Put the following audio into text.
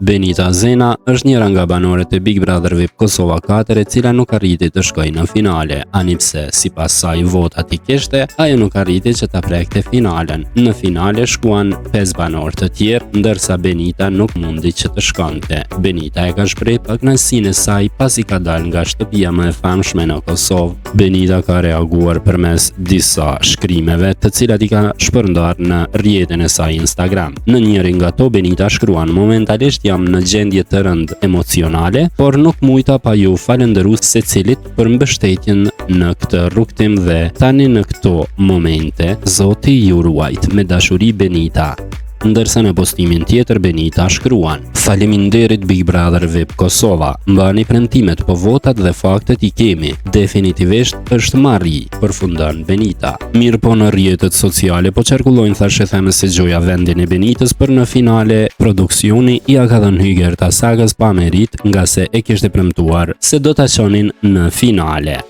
Benita Zena është njëra nga banorët e Big Brother VIP Kosova 4 e cila nuk arriti të shkojë në finale, anipse sipas saj votat i kishte, ajo nuk arriti që ta prekte finalen. Në finale shkuan 5 banorë të tjerë, ndërsa Benita nuk mundi që të shkonte. Benita e ka shpreh kënaqësinë e saj pasi ka dalë nga shtëpia më e famshme në Kosovë. Benita ka reaguar përmes disa shkrimeve, të cilat i ka shpërndar në rrjetin e saj Instagram. Në njërin nga to Benita shkruan: "Momentalisht jam në gjendje të rëndë emocionale, por nuk mujta pa ju falendëruar secilit për mbështetjen në këtë rrugtim dhe tani në këto momente Zoti ju ruajt. Me dashuri, Benita." Ndërsa në postimin tjetër Benita shkruan: "Faleminderit Big Brother VIP Kosova, mbani premtimet, po votat dhe faktet i kemi. Definitivisht është marri", përfundon Benita. Mirë po në rrjetet sociale po qarkullojnë thashë theme se gjoja vendin e Benitës për në finale, produksioni ja ka dhënë hygër ta sagës pa merit nga se e kishte premtuar se do ta çonin në finale.